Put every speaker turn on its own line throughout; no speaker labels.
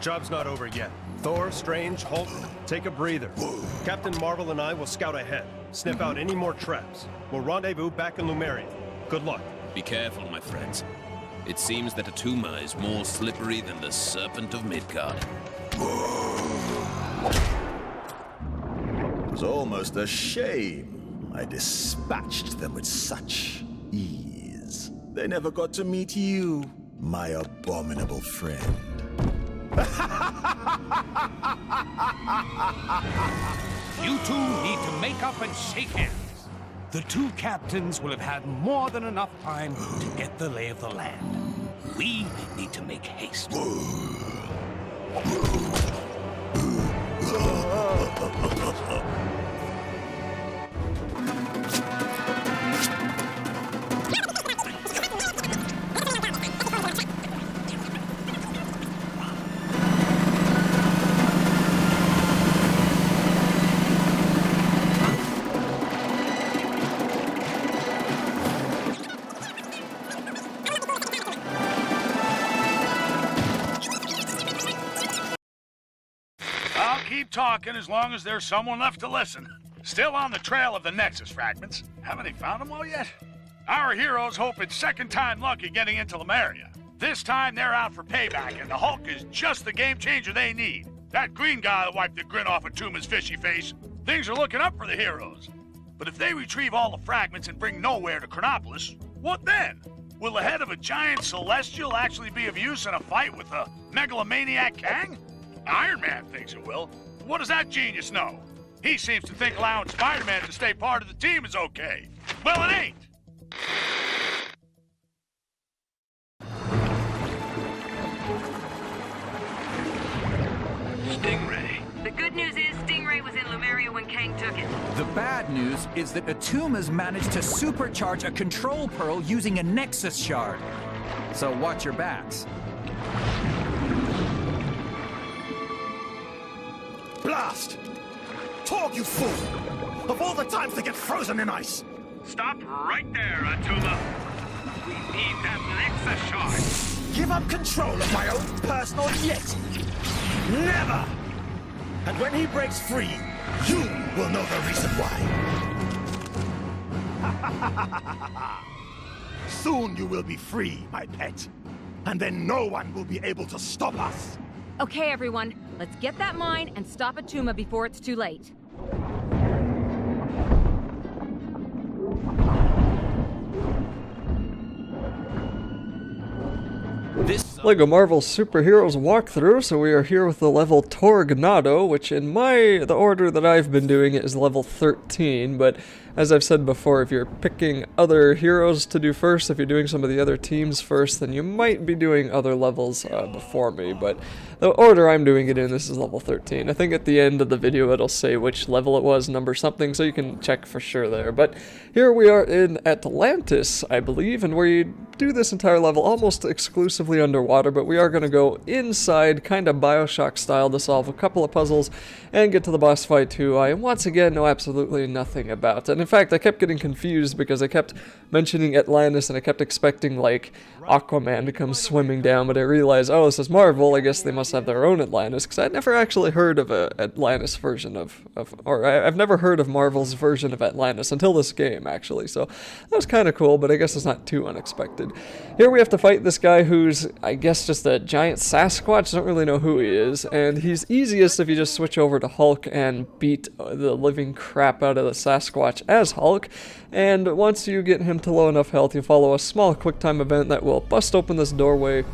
Job's not over yet. Thor, Strange, Hulk, take a breather. Captain Marvel and I will scout ahead, sniff out any more traps. We'll rendezvous back in Lumeria. Good luck.
Be careful, my friends. It seems that Attuma is more slippery than the Serpent of Midgard.
It was almost a shame. I dispatched them with such ease. They never got to meet you, my abominable friend.
You two need to make up and shake hands. The two captains will have had more than enough time to get the lay of the land. We need to make haste.
Keep talking as long as there's someone left to listen. Still on the trail of the Nexus fragments. Haven't they found them all yet? Our heroes hope it's second time lucky getting into Lumeria. This time they're out for payback, and the Hulk is just the game changer they need. That green guy will wipe the grin off of Attuma's fishy face. Things are looking up for the heroes. But if they retrieve all the fragments and bring nowhere to Chronopolis, what then? Will the head of a giant celestial actually be of use in a fight with a megalomaniac Kang? Iron Man thinks it will. What does that genius know? He seems to think allowing Spider-Man to stay part of the team is okay. Well, it ain't.
Stingray. The good news is Stingray was in Lumeria when Kang took it.
The bad news is that Attuma's managed to supercharge a control pearl using a Nexus shard. So watch your backs.
Blast! Torg, you fool! Of all the times to get frozen in ice!
Stop right there, Attuma. We need that Nexus shard.
Give up control of my own personal yet! Never! And when he breaks free, you will know the reason why. Soon you will be free, my pet. And then no one will be able to stop us.
Okay, everyone, let's get that mine and stop Attuma before it's too late.
Lego Marvel Superheroes walkthrough, so we are here with the level Torg Nado, which in the order that I've been doing it is level 13, but as I've said before, if you're picking other heroes to do first, if you're doing some of the other teams first, then you might be doing other levels before me, but the order I'm doing it in, this is level 13. I think at the end of the video it'll say which level it was, number something, so you can check for sure there. But here we are in Atlantis, I believe, and we do this entire level almost exclusively underwater, but we are going to go inside, kind of Bioshock style, to solve a couple of puzzles and get to the boss fight who I once again know absolutely nothing about. And in fact, I kept getting confused because I kept mentioning Atlantis and I kept expecting, like, Aquaman to come swimming down, but I realized, oh, this is Marvel, I guess they must have their own Atlantis, because I'd never actually heard of a Atlantis version I've never heard of Marvel's version of Atlantis until this game, actually, so that was kind of cool, but I guess it's not too unexpected. Here we have to fight this guy who's, I guess, just a giant Sasquatch, don't really know who he is, and he's easiest if you just switch over to Hulk and beat the living crap out of the Sasquatch as Hulk, and once you get him to low enough health, you follow a small QuickTime event that will bust open this doorway.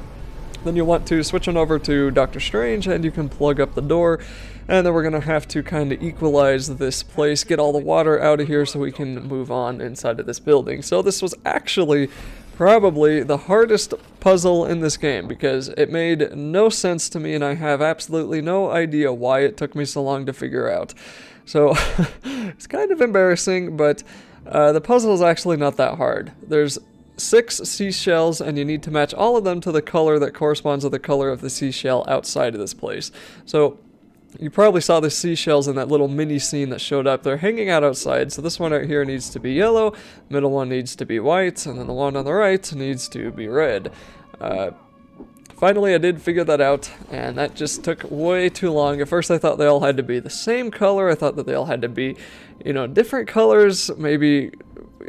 Then you want to switch on over to Doctor Strange and you can plug up the door, and then we're going to have to kind of equalize this place, get all the water out of here so we can move on inside of this building. So this was actually probably the hardest puzzle in this game because it made no sense to me and I have absolutely no idea why it took me so long to figure out. So it's kind of embarrassing, but the puzzle is actually not that hard. There's 6 seashells, and you need to match all of them to the color that corresponds to the color of the seashell outside of this place. So you probably saw the seashells in that little mini scene that showed up. They're hanging out outside, so this one right here needs to be yellow, middle one needs to be white, and then the one on the right needs to be red. finally I did figure that out, and that just took way too long. At first I thought they all had to be the same color. I thought that they all had to be, you know, different colors, maybe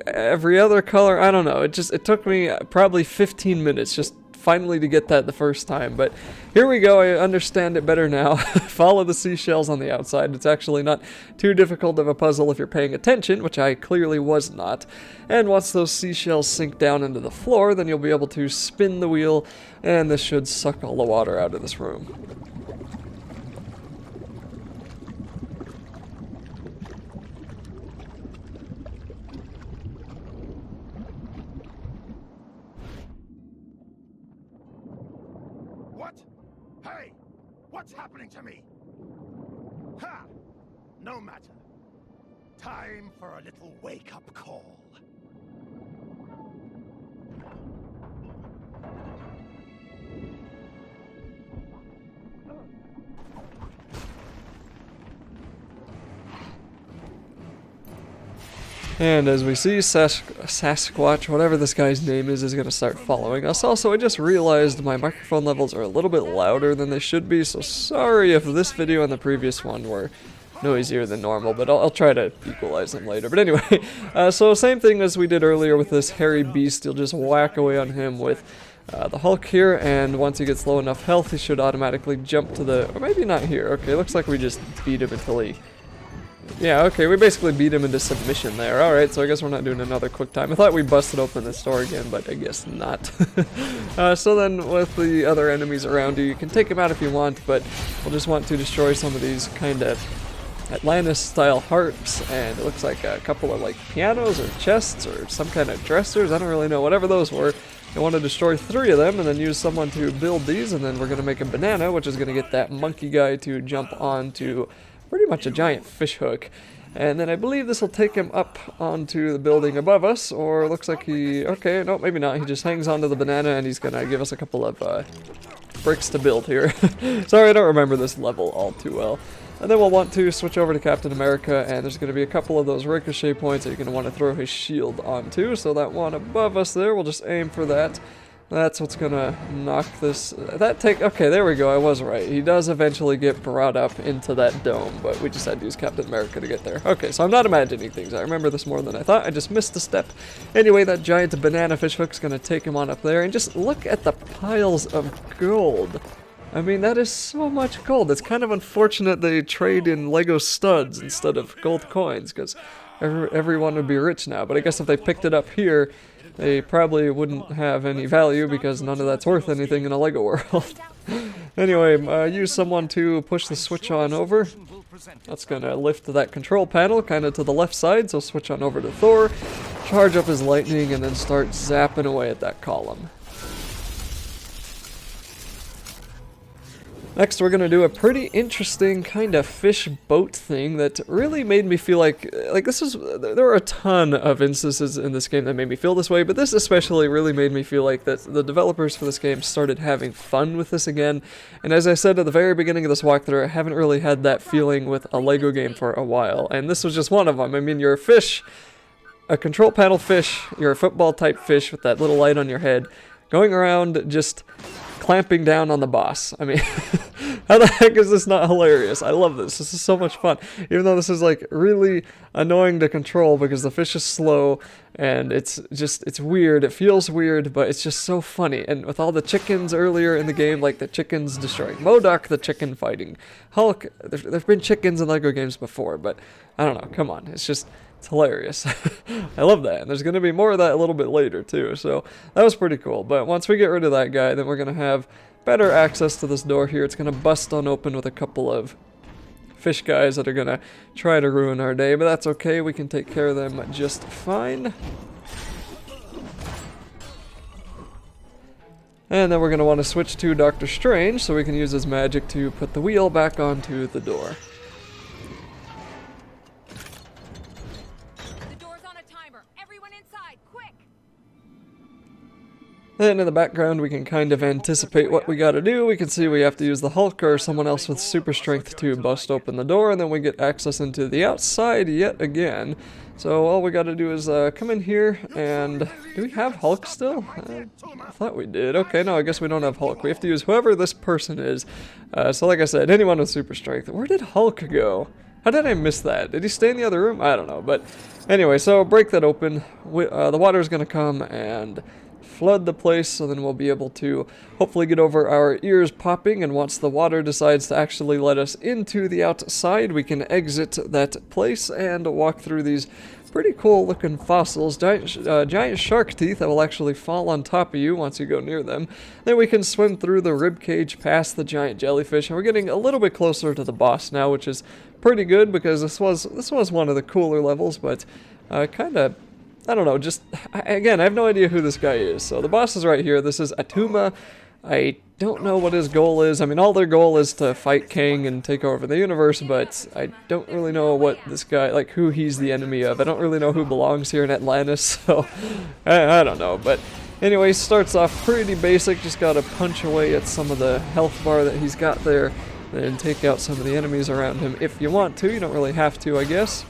every other color. I don't know. It took me probably 15 minutes just finally to get that the first time, but here we go. I understand it better now. Follow the seashells on the outside. It's actually not too difficult of a puzzle if you're paying attention, which I clearly was not. And once those seashells sink down into the floor, then you'll be able to spin the wheel, and this should suck all the water out of this room.
What? Hey! What's happening to me? Ha! No matter. Time for a little wake-up call.
And as we see, Sasquatch, whatever this guy's name is going to start following us. Also, I just realized my microphone levels are a little bit louder than they should be, so sorry if this video and the previous one were noisier than normal, but I'll try to equalize them later. But anyway, so same thing as we did earlier with this hairy beast. You'll just whack away on him with the Hulk here, and once he gets low enough health, he should automatically jump to the... or maybe not here. Okay, looks like we just beat him until he... yeah, okay, we basically beat him into submission there. Alright, so I guess we're not doing another quick time. I thought we busted open this door again, but I guess not. So then, with the other enemies around you, you can take them out if you want, but we'll just want to destroy some of these kind of Atlantis-style harps, and it looks like a couple of, like, pianos or chests or some kind of dressers. I don't really know. Whatever those were. I want to destroy 3 of them and then use someone to build these, and then we're going to make a banana, which is going to get that monkey guy to jump onto pretty much a giant fish hook. And then I believe this will take him up onto the building above us, or looks like he... okay, no, maybe not. He just hangs onto the banana, and he's going to give us a couple of bricks to build here. Sorry, I don't remember this level all too well. And then we'll want to switch over to Captain America, and there's going to be a couple of those ricochet points that you're going to want to throw his shield onto. So that one above us there, we'll just aim for that. That's what's going to knock this... okay, there we go, I was right. He does eventually get brought up into that dome, but we just had to use Captain America to get there. Okay, so I'm not imagining things. I remember this more than I thought. I just missed a step. Anyway, that giant banana fish hook's going to take him on up there, and just look at the piles of gold. I mean, that is so much gold. It's kind of unfortunate they trade in Lego studs instead of gold coins, because everyone would be rich now. But I guess if they picked it up here, they probably wouldn't have any value, because none of that's worth anything in a Lego world. Anyway, use someone to push the switch on over. That's going to lift that control panel kind of to the left side, so switch on over to Thor, charge up his lightning, and then start zapping away at that column. Next, we're going to do a pretty interesting kind of fish boat thing that really made me feel like this is... there are a ton of instances in this game that made me feel this way, but this especially really made me feel like that the developers for this game started having fun with this again. And as I said at the very beginning of this walkthrough, I haven't really had that feeling with a Lego game for a while, and this was just one of them. I mean, you're a fish, a control panel fish, you're a football-type fish with that little light on your head, going around just clamping down on the boss. I mean, how the heck is this not hilarious? I love this. This is so much fun. Even though this is like really annoying to control because the fish is slow and it's weird. It feels weird, but it's just so funny. And with all the chickens earlier in the game, like the chickens destroying MODOK, the chicken fighting Hulk, there've been chickens in Lego games before, but I don't know. Come on. It's hilarious. I love that. And there's going to be more of that a little bit later too. So that was pretty cool. But once we get rid of that guy, then we're going to have better access to this door here. It's going to bust on open with a couple of fish guys that are going to try to ruin our day. But that's okay. We can take care of them just fine. And then we're going to want to switch to Doctor Strange so we can use his magic to put the wheel back onto the door. Then in the background we can kind of anticipate what we gotta do. We can see we have to use the Hulk or someone else with super strength to bust open the door, and then we get access into the outside yet again. So all we gotta do is come in here, and do we have Hulk still? I thought we did. Okay, no, I guess we don't have Hulk. We have to use whoever this person is. So like I said, anyone with super strength. Where did Hulk go? How did I miss that? Did he stay in the other room? I don't know, but anyway, so break that open. The water's gonna come and flood the place, so then we'll be able to hopefully get over our ears popping, and once the water decides to actually let us into the outside, we can exit that place and walk through these pretty cool looking fossils, giant shark teeth that will actually fall on top of you once you go near them. Then we can swim through the rib cage past the giant jellyfish, and we're getting a little bit closer to the boss now, which is pretty good because this was one of the cooler levels, but kind of, I don't know, just, again, I have no idea who this guy is. So the boss is right here. This is Attuma. I don't know what his goal is. I mean, all their goal is to fight Kang and take over the universe, but I don't really know what this guy, like, who he's the enemy of. I don't really know who belongs here in Atlantis, so I don't know. But anyway, starts off pretty basic. Just gotta punch away at some of the health bar that he's got there, and take out some of the enemies around him if you want to. You don't really have to, I guess.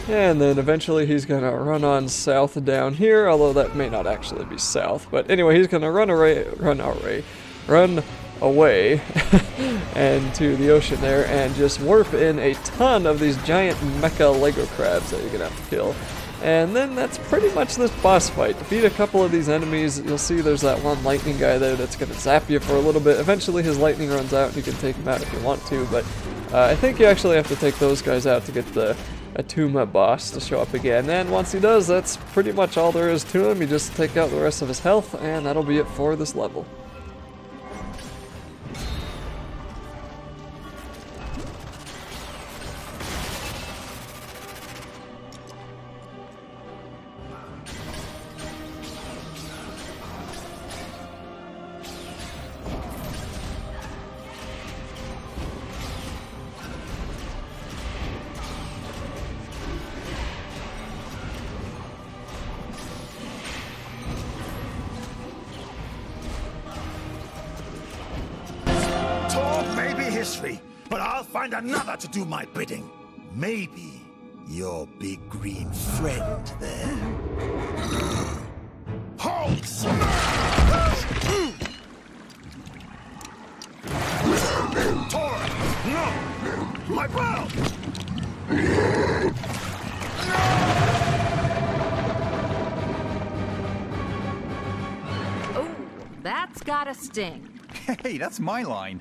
And then eventually he's gonna run on south down here, although that may not actually be south. But anyway, he's gonna run away and to the ocean there, and just warp in a ton of these giant mecha Lego crabs that you're gonna have to kill. And then that's pretty much this boss fight. Defeat a couple of these enemies. You'll see there's that one lightning guy there that's gonna zap you for a little bit. Eventually his lightning runs out and you can take him out if you want to, but I think you actually have to take those guys out to get the Attuma boss to show up again. And once he does, that's pretty much all there is to him. You just take out the rest of his health, and that'll be it for this level.
Torg may be history, but I'll find another to do my bidding. Maybe your big green friend there. Hulk smash! Torg! No! My bro!
Oh, that's gotta sting.
Hey, that's my line.